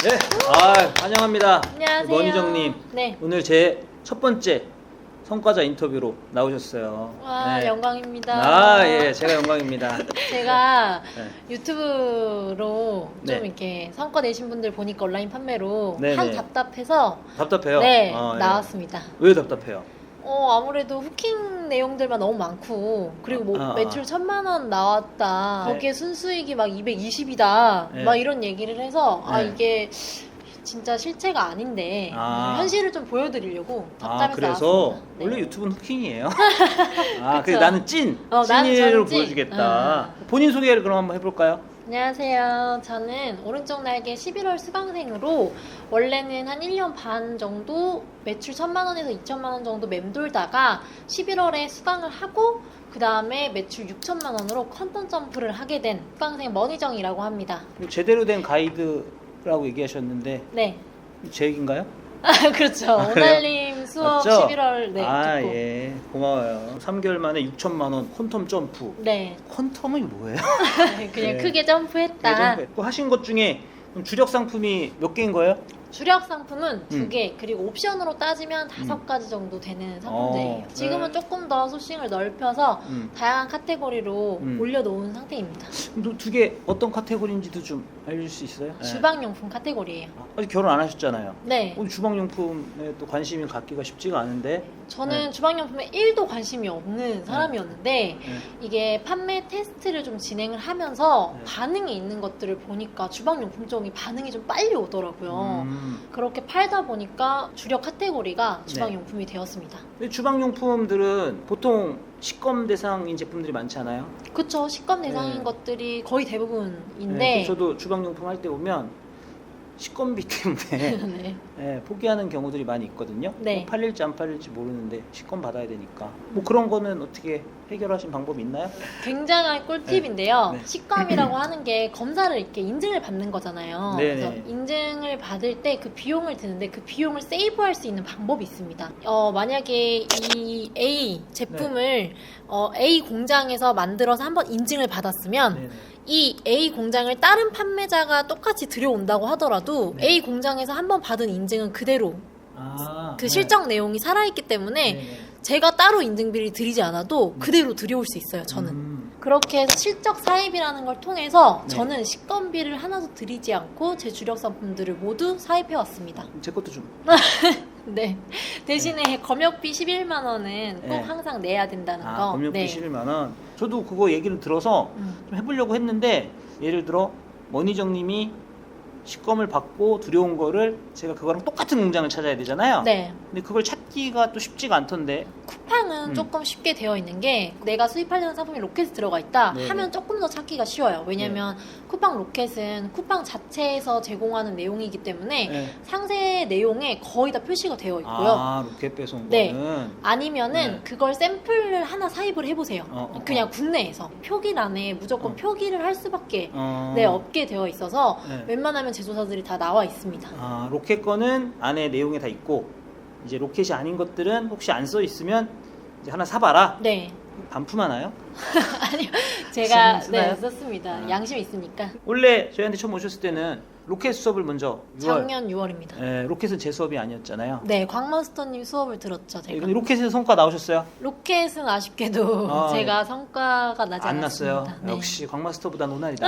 네, 환영합니다. 안녕하세요. 머니정님. 네. 오늘 제 첫 번째 성과자 인터뷰로 나오셨어요. 와, 네. 영광입니다. 예, 제가 영광입니다. 제가 네. 유튜브로 좀 네. 이렇게 성과 내신 분들 보니까 온라인 판매로 네네. 하도 답답해서 답답해요? 네, 예. 나왔습니다. 왜 답답해요? 아무래도 후킹 내용들만 너무 많고 그리고 뭐 매출 1,000만 원 나왔다. 네. 거기에 순수익이 막 220이다. 네. 막 이런 얘기를 해서 네. 이게 진짜 실체가 아닌데 현실을 좀 보여드리려고 답답해서 그래서 나왔습니다. 네. 원래 유튜브는 후킹이에요. 그쵸. 그래서 나는 나는 찐이를 찐. 보여주겠다. 본인 소개를 그럼 한번 해볼까요? 안녕하세요. 저는 오른쪽 날개 11월 수강생으로 원래는 한 1년 반 정도 매출 1,000만 원에서 2,000만 원 정도 맴돌다가 11월에 수강을 하고 그 다음에 매출 6,000만 원으로 퀀텀 점프를 하게 된 수강생 머니정이라고 합니다. 제대로 된 가이드라고 얘기하셨는데 네. 제 얘기인가요? 그렇죠. 그래요? 오날님 수업 맞죠? 11월 듣고. 예, 고마워요. 3개월 만에 6,000만 원 퀀텀 점프. 네. 퀀텀이 뭐예요? 그냥 네. 크게 점프했다. 또 하신 것 중에 그럼 주력 상품이 몇 개인 거예요? 주력 상품은 2개, 그리고 옵션으로 따지면 5가지 정도 되는 상품들이에요. 지금은 조금 더 소싱을 넓혀서 다양한 카테고리로 올려놓은 상태입니다. 두 개 어떤 카테고리인지도 좀 알려줄 수 있어요? 네. 주방용품 카테고리예요. 아직 결혼 안 하셨잖아요. 네. 오늘 주방용품에 또 관심이 갖기가 쉽지가 않은데. 저는 네. 주방용품에 1도 관심이 없는 사람이었는데 네. 이게 판매 테스트를 좀 진행을 하면서 네. 반응이 있는 것들을 보니까 주방용품 쪽이 반응이 좀 빨리 오더라고요. 그렇게 팔다 보니까 주력 카테고리가 주방용품이 되었습니다. 근데 주방용품들은 보통 식검 대상인 제품들이 많지 않아요? 그쵸. 식검 대상인 네. 것들이 거의 대부분인데 네, 저도 주방용품 할 때 보면 식검비 때문에 네. 네, 포기하는 경우들이 많이 있거든요. 네. 뭐 팔릴지 안 팔릴지 모르는데 식검 받아야 되니까. 뭐 그런 거는 어떻게 해결하신 방법이 있나요? 굉장한 꿀팁인데요. 네. 네. 식검이라고 하는 게 검사를 이렇게 인증을 받는 거잖아요. 네네. 그래서 인증을 받을 때 그 비용을 드는데 그 비용을 세이브할 수 있는 방법이 있습니다. 만약에 이 A 제품을 A 공장에서 만들어서 한번 인증을 받았으면 네네. 이 A 공장을 다른 판매자가 똑같이 들여온다고 하더라도 네. A 공장에서 한번 받은 인증은 그대로 그 네. 실적 내용이 살아있기 때문에 네네. 제가 따로 인증비를 드리지 않아도 그대로 들여올 수 있어요. 저는 그렇게 해서 실적 사입이라는 걸 통해서 네. 저는 식검비를 하나도 드리지 않고 제 주력 상품들을 모두 사입해 왔습니다. 제 것도 좀. 네. 대신에 검역비 11만 원은 꼭 네. 항상 내야 된다는 거. 검역비 네. 11만 원. 저도 그거 얘기를 들어서 좀 해보려고 했는데, 예를 들어 머니정님이 식검을 받고 들여온 거를 제가 그거랑 똑같은 공장을 찾아야 되잖아요. 네. 근데 그걸 찾기가 또 쉽지가 않던데. 쿠팡은 조금 쉽게 되어 있는 게 내가 수입하려는 상품이 로켓에 들어가 있다 네네. 하면 조금 더 찾기가 쉬워요. 왜냐면 쿠팡 로켓은 쿠팡 자체에서 제공하는 내용이기 때문에 네. 상세 내용에 거의 다 표시가 되어 있고요. 로켓 배송 네. 거는. 아니면은 네. 그걸 샘플을 하나 사입을 해보세요. 그냥 국내에서 표기란에 무조건 표기를 할 수밖에 없게 되어 있어서 네. 웬만하면 제조사들이 다 나와 있습니다. 로켓 거는 안에 내용이 다 있고, 이제 로켓이 아닌 것들은 혹시 안 써 있으면 이제 하나 사봐라. 네. 반품하나요? 아니요, 제가 쓰나요? 썼습니다. 양심 있으니까. 원래 저희한테 처음 오셨을 때는 로켓 수업을 먼저 6월. 작년 6월입니다. 네, 로켓은 제 수업이 아니었잖아요. 네, 광마스터님 수업을 들었죠, 네, 제가. 근데 로켓에서 성과 나오셨어요? 로켓은 아쉽게도 제가 성과가 나지 안 않았습니다. 났어요. 네. 역시 광마스터보다 노날이다.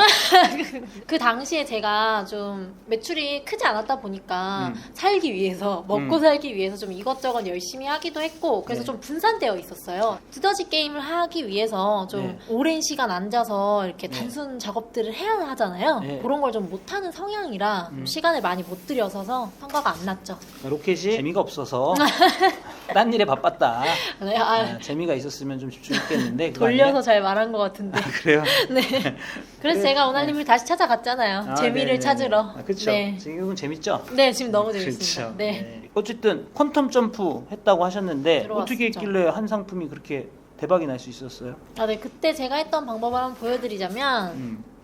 그 당시에 제가 좀 매출이 크지 않았다 보니까 음. 살기 위해서, 먹고 살기 위해서 좀 이것저것 열심히 하기도 했고, 그래서 네. 좀 분산되어 있었어요. 두더지 게임을 하기 위해서 좀 네. 오랜 시간 앉아서 이렇게 네. 단순 작업들을 해야 하잖아요. 네. 그런 걸 좀 못하는 성향이라 시간을 많이 못 들여서서 성과가 안 났죠. 로켓이 재미가 없어서 딴 일에 바빴다. 네, 재미가 있었으면 좀 집중했겠는데. 그거 돌려서 아니에요? 잘 말한 것 같은데. 그래요? 네. 그래서 제가 오날님을 다시 찾아갔잖아요. 재미를 네네네. 찾으러. 그렇죠. 네. 지금은 재밌죠? 네, 지금 너무 재밌습니다. 그렇죠. 네. 어쨌든 퀀텀 점프 했다고 하셨는데 들어왔었죠. 어떻게 했길래 한 상품이 그렇게 대박이 날 수 있었어요? 네. 그때 제가 했던 방법을 한번 보여드리자면,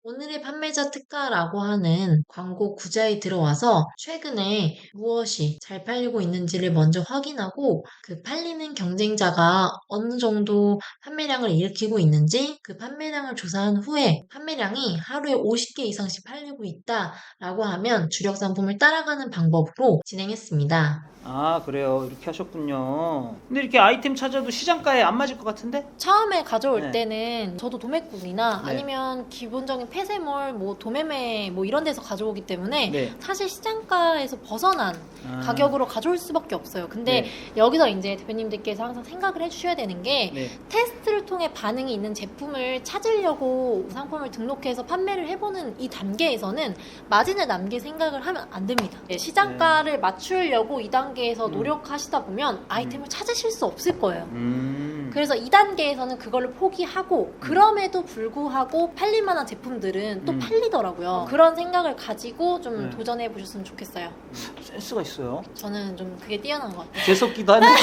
오늘의 판매자 특가라고 하는 광고 구자에 들어와서 최근에 무엇이 잘 팔리고 있는지를 먼저 확인하고 그 팔리는 경쟁자가 어느 정도 판매량을 일으키고 있는지 그 판매량을 조사한 후에 판매량이 하루에 50개 이상씩 팔리고 있다라고 하면 주력 상품을 따라가는 방법으로 진행했습니다. 아, 그래요. 이렇게 하셨군요. 근데 이렇게 아이템 찾아도 시장가에 안 맞을 것 같은데? 처음에 가져올 네. 때는 저도 도매꾼이나 네. 아니면 기본적인 폐쇄몰, 뭐 도매매 뭐 이런 데서 가져오기 때문에 네. 사실 시장가에서 벗어난 아, 가격으로 가져올 수밖에 없어요. 근데 네. 여기서 이제 대표님들께서 항상 생각을 해주셔야 되는 게 네. 테스트를 통해 반응이 있는 제품을 찾으려고 상품을 등록해서 판매를 해보는 이 단계에서는 마진을 남길 생각을 하면 안 됩니다. 네, 시장가를 맞추려고 이 단계에서 노력하시다 보면 아이템을 찾으실 수 없을 거예요. 그래서 이 단계에서는 그거를 포기하고 그럼에도 불구하고 팔릴만한 제품들은 또 팔리더라고요. 그런 생각을 가지고 좀 네. 도전해 보셨으면 좋겠어요. 센스가 있어요. 저는 좀 그게 뛰어난 것 같아요. 재수없기도 하네요.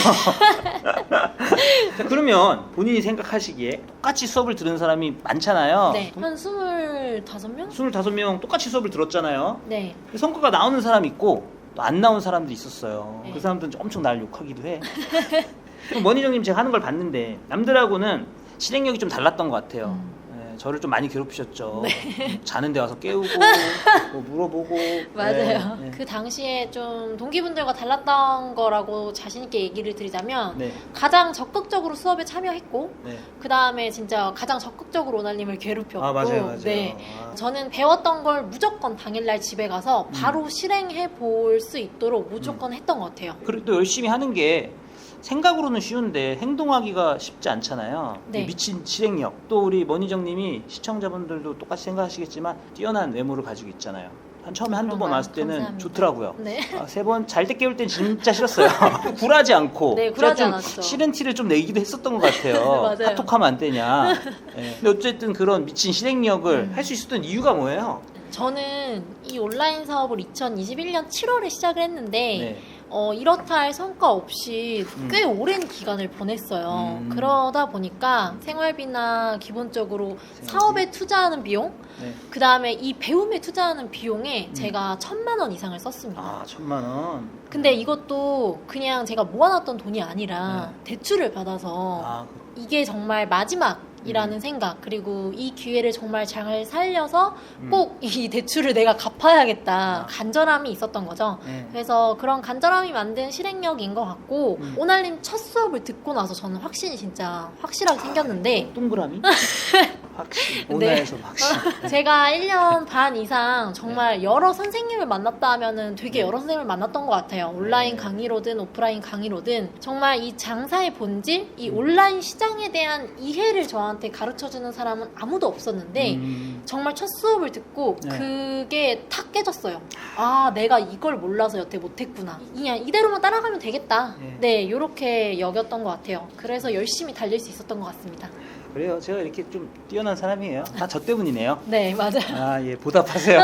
자, 그러면 본인이 생각하시기에 똑같이 수업을 들은 사람이 많잖아요. 네, 한 25명? 25명 똑같이 수업을 들었잖아요. 네. 성과가 나오는 사람 있고 또 안 나온 사람도 있었어요. 네. 그 사람들은 엄청 날 욕하기도 해. 그럼 머니정님 제가 하는 걸 봤는데 남들하고는 실행력이 좀 달랐던 것 같아요. 예, 저를 좀 많이 괴롭히셨죠. 자는데 와서 깨우고 뭐 물어보고. 맞아요. 예, 그 당시에 좀 동기분들과 달랐던 거라고 자신있게 얘기를 드리자면 네, 가장 적극적으로 수업에 참여했고 네. 그 다음에 진짜 가장 적극적으로 오날님을 괴롭혔고 아, 맞아요. 네. 아. 저는 배웠던 걸 무조건 당일날 집에 가서 바로 실행해 볼 수 있도록 무조건 했던 것 같아요. 그리고 또 열심히 하는 게 생각으로는 쉬운데 행동하기가 쉽지 않잖아요. 네. 미친 실행력. 또 우리 머니정님이 시청자분들도 똑같이 생각하시겠지만 뛰어난 외모를 가지고 있잖아요. 한 처음에 한두 번 그런가요? 왔을 때는 감사합니다. 좋더라고요. 네. 세 번 잘 때 깨울 땐 진짜 싫었어요. 굴하지 않고. 네, 굴하지 제가 좀 않았죠. 싫은 티를 좀 내기도 했었던 것 같아요. 맞아요. 카톡하면 안 되냐. 네. 근데 어쨌든 그런 미친 실행력을 할 수 있었던 이유가 뭐예요? 저는 이 온라인 사업을 2021년 7월에 시작을 했는데 네. 이렇다 할 성과 없이 꽤 오랜 기간을 보냈어요. 그러다 보니까 생활비나 기본적으로 사업에 투자하는 비용, 네. 그 다음에 이 배움에 투자하는 비용에 제가 1,000만 원 이상을 썼습니다. 아, 1,000만 원. 근데 이것도 그냥 제가 모아놨던 돈이 아니라 네. 대출을 받아서 아, 이게 정말 마지막이라는 생각, 그리고 이 기회를 정말 잘 살려서 꼭 이 대출을 내가 갚아야겠다 간절함이 있었던 거죠. 네. 그래서 그런 간절함이 만든 실행력인 것 같고 오날님 첫 수업을 듣고 나서 저는 확신이 진짜 확실하게 생겼는데 동그라미? 확신. 네. 오나에서 확신. 제가 1년 반 이상 정말 여러 선생님을 만났다 하면은 되게 여러 선생님을 만났던 것 같아요. 온라인 강의로든 오프라인 강의로든 정말 이 장사의 본질, 이 온라인 시장에 대한 이해를 저한테 가르쳐주는 사람은 아무도 없었는데 정말 첫 수업을 듣고 네. 그게 탁 깨졌어요. 아, 내가 이걸 몰라서 여태 못했구나. 그냥 이대로만 따라가면 되겠다. 네, 이렇게 여겼던 것 같아요. 그래서 열심히 달릴 수 있었던 것 같습니다. 그래요. 제가 이렇게 좀 뛰어난 사람이에요. 다 저 때문이네요. 네, 맞아요. 아, 예, 보답하세요.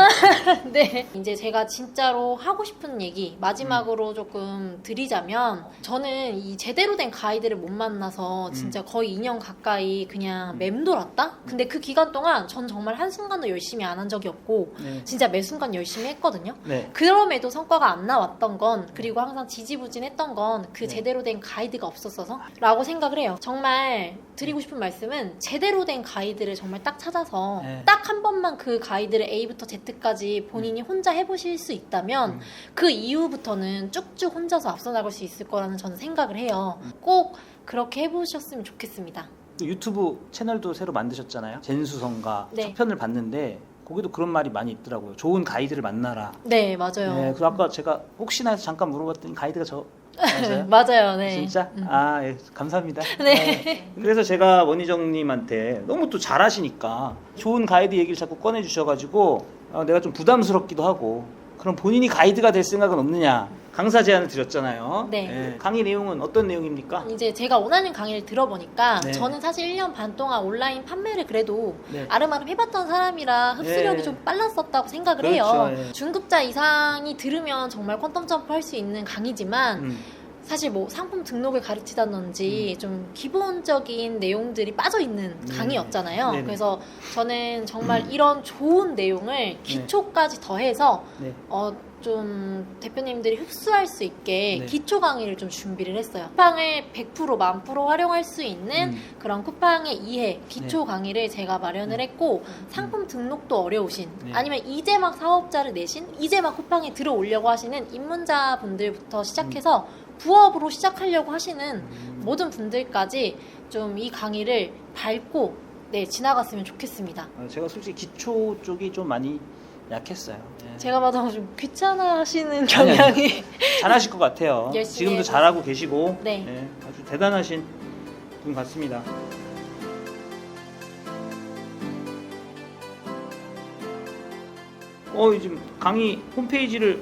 네. 이제 제가 진짜로 하고 싶은 얘기 마지막으로 조금 드리자면 저는 이 제대로 된 가이드를 못 만나서 진짜 거의 2년 가까이 그냥 맴돌았다? 근데 그 기간 동안 전 정말 한순간도 열심히 안 한 적이 없고 네. 진짜 매 순간 열심히 했거든요. 네. 그럼에도 성과가 안 나왔던 건 그리고 항상 지지부진했던 건 그 네. 제대로 된 가이드가 없었어서 라고 생각을 해요. 정말 드리고 싶은 말씀은 제대로 된 가이드를 정말 딱 찾아서 네. 딱 한 번만 그 가이드를 A부터 Z까지 본인이 혼자 해보실 수 있다면 그 이후부터는 쭉쭉 혼자서 앞서 나갈 수 있을 거라는 저는 생각을 해요. 꼭 그렇게 해보셨으면 좋겠습니다. 유튜브 채널도 새로 만드셨잖아요. 젠수성가 네. 첫 편을 봤는데 거기도 그런 말이 많이 있더라고요. 좋은 가이드를 만나라. 네, 맞아요. 네, 그래서 아까 제가 혹시나 해서 잠깐 물어봤더니 가이드가 저 맞아요? 맞아요, 네. 진짜? 아, 예, 감사합니다. 네. 그래서 제가 원희정님한테 너무 또 잘하시니까 좋은 가이드 얘기를 자꾸 꺼내주셔가지고 내가 좀 부담스럽기도 하고 그럼 본인이 가이드가 될 생각은 없느냐 강사 제안을 드렸잖아요. 네. 예, 강의 내용은 어떤 내용입니까? 이제 제가 원하는 강의를 들어보니까 네. 저는 사실 1년 반 동안 온라인 판매를 그래도 네. 아름아름 해봤던 사람이라 흡수력이 네. 좀 빨랐었다고 생각을 그렇죠, 해요. 예. 중급자 이상이 들으면 정말 퀀텀 점프 할 수 있는 강의지만 사실 뭐 상품 등록을 가르치다든지 좀 기본적인 내용들이 빠져 있는 강의였잖아요. 네네. 그래서 저는 정말 이런 좋은 내용을 기초까지 더해서 네. 좀 대표님들이 흡수할 수 있게 네. 기초 강의를 좀 준비를 했어요. 쿠팡을 100% 1000% 활용할 수 있는 그런 쿠팡의 이해 기초 강의를 제가 마련을 했고 상품 등록도 어려우신 네. 아니면 이제 막 사업자를 내신 이제 막 쿠팡에 들어오려고 하시는 입문자분들부터 시작해서 부업으로 시작하려고 하시는 모든 분들까지 좀 이 강의를 밟고 지나갔으면 좋겠습니다. 제가 솔직히 기초 쪽이 좀 많이 약했어요. 예. 제가 봐도 좀 귀찮아하시는 아니, 경향이 잘하실 것 같아요. 열심히 지금도 해보겠습니다. 잘하고 계시고 네. 예, 아주 대단하신 분 같습니다. 지금 강의 홈페이지를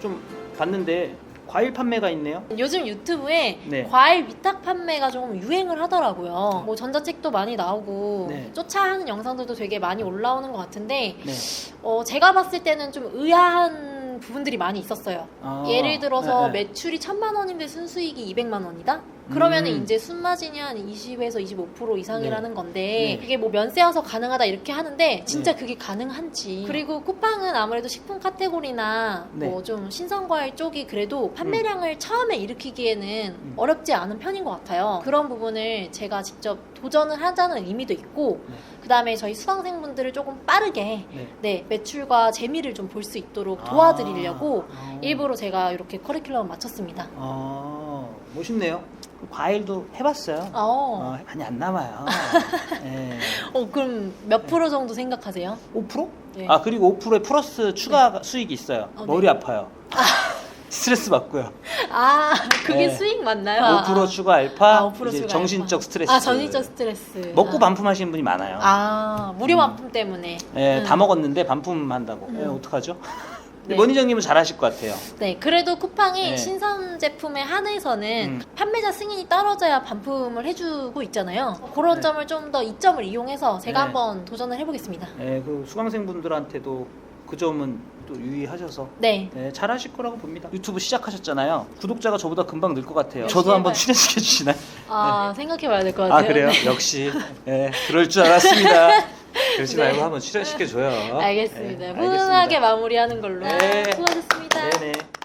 좀 봤는데 과일 판매가 있네요. 요즘 유튜브에 네. 과일 위탁 판매가 좀 유행을 하더라고요. 뭐 전자책도 많이 나오고 네. 쫓아하는 영상들도 되게 많이 올라오는 것 같은데 네. 제가 봤을 때는 좀 의아한 부분들이 많이 있었어요. 아, 예를 들어서 네, 네. 매출이 1000만 원인데 순수익이 200만 원이다? 그러면 은 음. 이제 순마진이 한 20에서 25% 이상이라는 네. 건데 네. 그게 뭐 면세여서 가능하다 이렇게 하는데 진짜 그게 가능한지 그리고 쿠팡은 아무래도 식품 카테고리나 네. 뭐 좀 신선과일 쪽이 그래도 판매량을 처음에 일으키기에는 어렵지 않은 편인 것 같아요. 그런 부분을 제가 직접 도전을 하자는 의미도 있고 네. 그 다음에 저희 수강생분들을 조금 빠르게 네. 매출과 재미를 좀 볼 수 있도록 도와드리려고 아. 일부러 제가 이렇게 커리큘럼을 마쳤습니다. 멋있네요. 과일도 해봤어요. 많이 안 남아요. 예. 그럼 몇 프로 정도 생각하세요? 5%? 네. 그리고 5%에 플러스 추가 수익이 있어요. 머리 네. 아파요. 스트레스 받고요. 그게 네. 수익 맞나요? 5% 추가 알파, 5% 이제 추가 정신적 알파. 스트레스. 정신적 스트레스. 먹고 반품하시는 분이 많아요. 무료 반품 때문에. 예, 다 먹었는데 반품한다고. 어떡하죠? 근데 네. 머니정님은 잘하실 것 같아요. 네, 그래도 쿠팡이 네. 신선 제품에 한해서는 판매자 승인이 떨어져야 반품을 해주고 있잖아요. 그런 네. 점을 좀 더 이점을 이용해서 제가 네. 한번 도전을 해보겠습니다. 예, 그 수강생분들한테도 그 점은 또 유의하셔서 네. 잘하실 거라고 봅니다. 유튜브 시작하셨잖아요. 구독자가 저보다 금방 늘 것 같아요. 열심히 저도 한번 해봐요. 출연시켜 주시나요? 생각해봐야 될 것 같아요. 그래요? 네. 역시 그럴 줄 알았습니다. 그러지 네. 말고 한번 출연시켜 줘요. 알겠습니다. 네, 훈훈하게 마무리하는 걸로. 네. 수고하셨습니다. 네네.